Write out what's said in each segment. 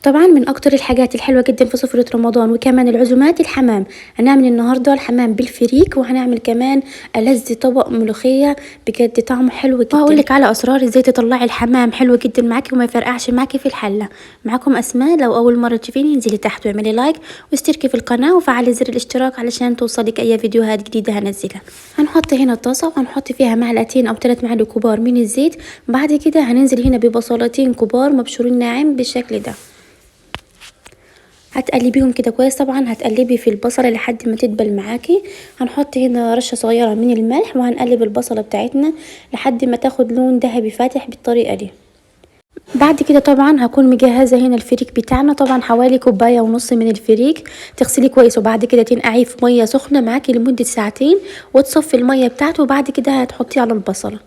طبعا من اكتر الحاجات الحلوه جدا في سفره رمضان وكمان العزومات الحمام. هنعمل النهارده الحمام بالفريك، وهنعمل كمان ألذ طبق ملوخيه بجد طعمه حلو جدا. وهقول لك على اسرار ازاي تطلعي الحمام حلو جدا معاكي وما يفرقعش معاكي في الحله. معاكم اسماء. لو اول مره تشوفيني انزلي تحت واعملي لايك واشتركي في القناه وفعلي زر الاشتراك علشان توصلك اي فيديوهات جديده هنزلها. هنحط هنا الطاسه وهنحط فيها معلقتين او 3 معالق كبار من الزيت. بعد كده هننزل هنا ببصلتين كبار مبشورين ناعم بالشكل ده. هتقلبيهم كده كويس. طبعا هتقلبي في البصله لحد ما تدبل معاكي. هنحط هنا رشه صغيره من الملح وهنقلب البصله بتاعتنا لحد ما تاخد لون ذهبي فاتح بالطريقه دي. بعد كده طبعا هكون مجهزه هنا الفريك بتاعنا. طبعا حوالي كوبايه ونص من الفريك. تغسليه كويس وبعد كده تنقعيه في ميه سخنه معاكي لمده ساعتين وتصفي الميه بتاعته. وبعد كده هتحطيه على البصله.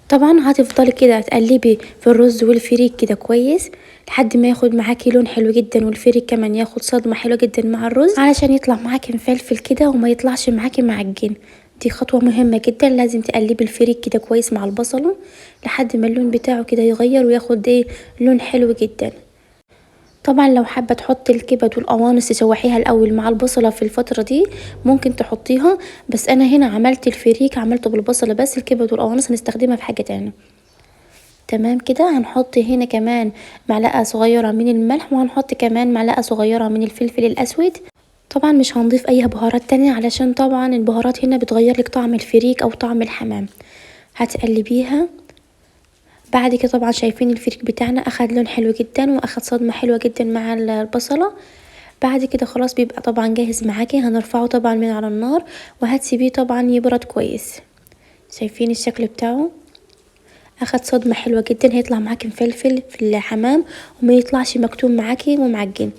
طبعا هتفضلي كده تقلبي في الرز والفريك كده كويس لحد ما ياخد معاكي لون حلو جدا، والفريك كمان ياخد صدمه حلوه جدا مع الرز علشان يطلع معاكي مفلفل كده وما يطلعش معاكي معجن. دي خطوه مهمه جدا. لازم تقلبي الفريك كده كويس مع البصله لحد ما اللون بتاعه كده يغير وياخد لون حلو جدا. طبعا لو حابه تحطي الكبد والقوانص تشوحيها الاول مع البصله في الفتره دي ممكن تحطيها، بس انا هنا عملت الفريك عملته بالبصله بس. الكبد والقوانص هنستخدمها في حاجه تانية. تمام كده. هنحط هنا كمان معلقه صغيره من الملح وهنحط كمان معلقه صغيره من الفلفل الاسود. طبعا مش هنضيف اي بهارات تانية علشان طبعا البهارات هنا بتغير لك طعم الفريك او طعم الحمام. هتقلبيها. بعد كده طبعا شايفين الفريك بتاعنا اخد لون حلو جدا واخد صدمه حلوه جدا مع البصله. بعد كده خلاص بيبقى طبعا جاهز معاكي. هنرفعه طبعا من على النار وهتسيبيه طبعا يبرد كويس. شايفين الشكل بتاعه اخد صدمه حلوه جدا. هيطلع معاكي مفلفل في الحمام وما يطلعش مكتوم معاكي ومعجن.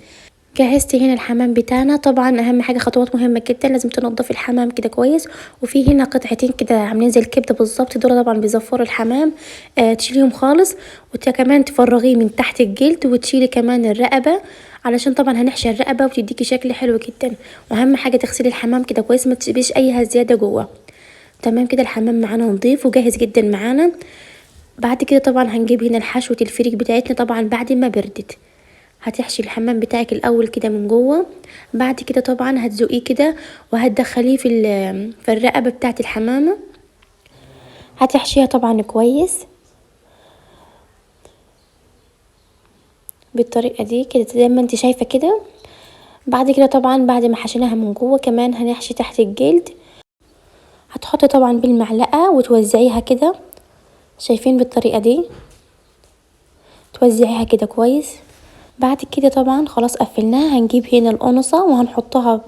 جهزت هنا الحمام بتاعنا. طبعا اهم حاجه خطوات مهمه جدا، لازم تنضفي الحمام كده كويس. وفي هنا قطعتين كده عاملين زي الكبده بالظبط، دول طبعا بيزفروا الحمام. تشيليهم خالص وكمان تفرغيه من تحت الجلد وتشيلي كمان الرقبه علشان طبعا هنحشي الرقبه وتديكي شكل حلو جدا. واهم حاجه تغسلي الحمام كده كويس ما تسيبيش اي زياده جوه. تمام كده الحمام معانا نضيف وجاهز جدا معانا. بعد كده طبعا هنجيب هنا الحشوه الفريك بتاعتنا. طبعا بعد ما بردت هتحشي الحمام بتاعك الاول كده من جوه. بعد كده طبعا هتزقيه كده وهتدخليه في الرقبه بتاعه الحمامه. هتحشيها طبعا كويس بالطريقه دي كده زي ما انت شايفه كده. بعد كده طبعا بعد ما حشيناها من جوه كمان هنحشي تحت الجلد. هتحطي طبعا بالمعلقه وتوزعيها كده. شايفين بالطريقه دي توزعيها كده كويس. بعد كده طبعا خلاص قفلناها. هنجيب هنا القنصة وهنحطها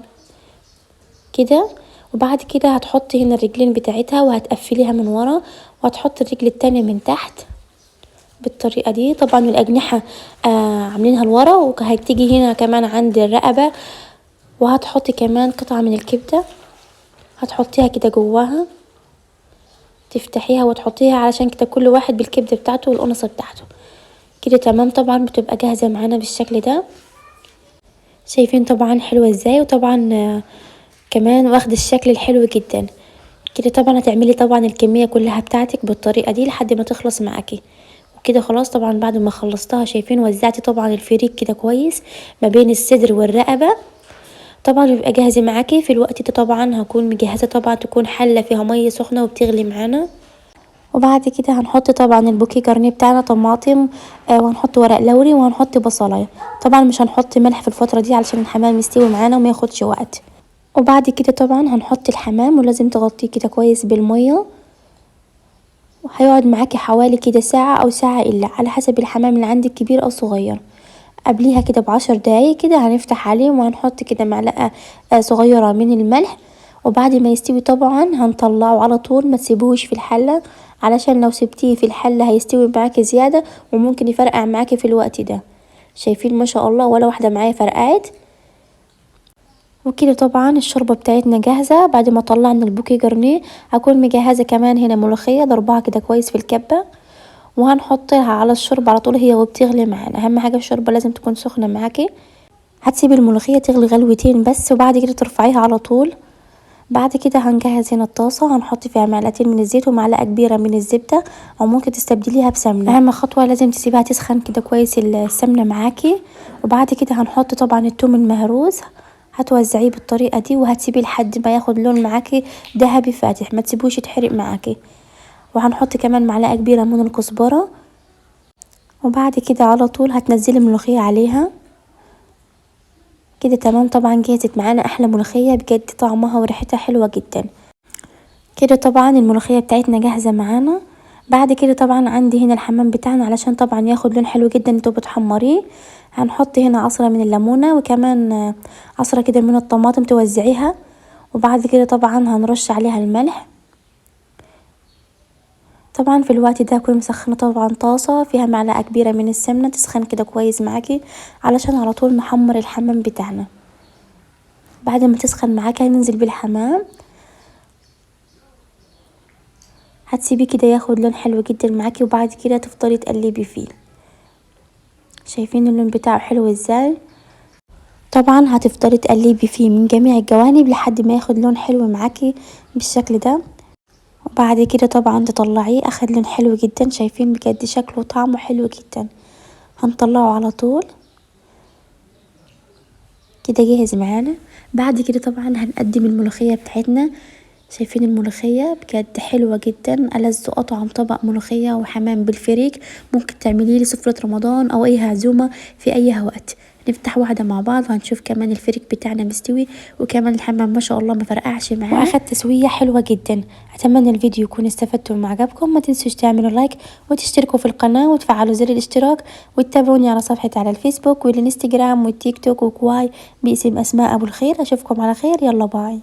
كده. وبعد كده هتحطي هنا الرجلين بتاعتها وهتقفليها من ورا وهتحطي الرجل التانية من تحت بالطريقة دي. طبعا الأجنحة عاملينها لورا وهتيجي هنا كمان عند الرقبة وهتحطي كمان قطعة من الكبدة هتحطيها كده جواها تفتحيها وتحطيها علشان كده كل واحد بالكبدة بتاعته والقنصة بتاعته كده. تمام. طبعا بتبقى جاهزة معانا بالشكل ده. شايفين طبعا حلوة ازاي وطبعا كمان واخد الشكل الحلو جدا كده. طبعا هتعملي طبعا الكمية كلها بتاعتك بالطريقة دي لحد ما تخلص معاكي وكده خلاص. طبعا بعد ما خلصتها شايفين وزعتي طبعا الفريك كده كويس ما بين الصدر والرقبة. طبعا بيبقى جاهز معاكي في الوقت ده. طبعا هكون مجهزة طبعا تكون حلة فيها مية سخنة وبتغلي معانا. وبعد كده هنحط طبعا البوكيه جرنيه بتاعنا طماطم وهنحط ورق لوري وهنحط بصلايه. طبعا مش هنحط ملح في الفتره دي علشان الحمام يستوي معانا وما ياخدش وقت. وبعد كده طبعا هنحط الحمام ولازم تغطيه كده كويس بالميه وهيقعد معاكي حوالي كده ساعه او ساعه الا على حسب الحمام اللي عندك كبير او صغير. قبليها كده ب10 دقايق كده هنفتح عليه وهنحط كده معلقه صغيره من الملح. وبعد ما يستوي طبعا هنطلعه على طول ما تسيبوهش في الحله علشان لو سبتيه في الحله هيستوي معاكي زياده وممكن يفرقع معاكي في الوقت ده. شايفين ما شاء الله ولا واحده معايا فرقعت. وكده طبعا الشوربه بتاعتنا جاهزه. بعد ما طلعنا البوكيه جرنيه هكون مجهزه كمان هنا ملوخيه ضربها كده كويس في الكبه وهنحطها على الشوربه على طول هي وبتغلي معانا. اهم حاجه الشوربه لازم تكون سخنه معاكي. هتسيبي الملوخيه تغلي غلوتين بس وبعد كده ترفعيها على طول. بعد كده هنجهز هنا الطاسة، هنحط فيها معلقتين من الزيت ومعلقة كبيرة من الزبدة، او ممكن تستبدليها بسمنة. اهم خطوة لازم تسيبها تسخن كده كويس السمنة معاكي. وبعد كده هنحط طبعا الثوم المهروس، هتوزعيه بالطريقة دي وهتسيبيه لحد ما ياخد لون معاكي ذهبي فاتح، ما تسيبوش يتحرق معاكي. وهنحط كمان معلقة كبيرة من الكزبرة. وبعد كده على طول هتنزلي الملوخية عليها كده. تمام، طبعا جهزت معانا احلى ملوخية، بجد طعمها وريحتها حلوة جدا كده. طبعا الملوخية بتاعتنا جاهزة معانا. بعد كده طبعا عندي هنا الحمام بتاعنا، علشان طبعا ياخد لون حلو جدا انتوا بتحمريه. هنحط هنا عصرة من الليمونة، وكمان عصرة كده من الطماطم توزعيها. وبعد كده طبعا هنرش عليها الملح. طبعا في الوقت ده اكون مسخنه طبعا طاسه فيها معلقه كبيره من السمنه تسخن كده كويس معاكي، علشان على طول نحمر الحمام بتاعنا. بعد ما تسخن معاكي هننزل بالحمام، هتسيبيه كده ياخد لون حلو جدا معاكي. وبعد كده تفضلي تقلبي فيه. شايفين اللون بتاعه حلو ازاي؟ طبعا هتفضلي تقلبي فيه من جميع الجوانب لحد ما ياخد لون حلو معاكي بالشكل ده. وبعد كده طبعا تطلعيه، اخد لون حلو جدا. شايفين بجد شكله وطعمه حلو جدا. هنطلعه على طول كده جاهز معانا. بعد كده طبعا هنقدم الملوخية بتاعتنا. شايفين الملوخية بجد حلوة جدا، ألذ أطعم طبق ملوخية وحمام بالفريك. ممكن تعمليه لي سفرة رمضان أو أي عزومة في أي وقت. نفتح واحدة مع بعض وهنشوف كمان الفريك بتاعنا مستوي، وكمان الحمام ما شاء الله ما فرقعش معاه واخد تسوية حلوة جدا. أتمنى الفيديو يكون استفدتوا وعجبكم. ما تنسوش تعملوا لايك وتشتركوا في القناة وتفعلوا زر الاشتراك، وتتابعوني على صفحتي على الفيسبوك والانستجرام والتيك توك وكواي باسم أسماء أبو الخير. أشوفكم على خير، يلا باي.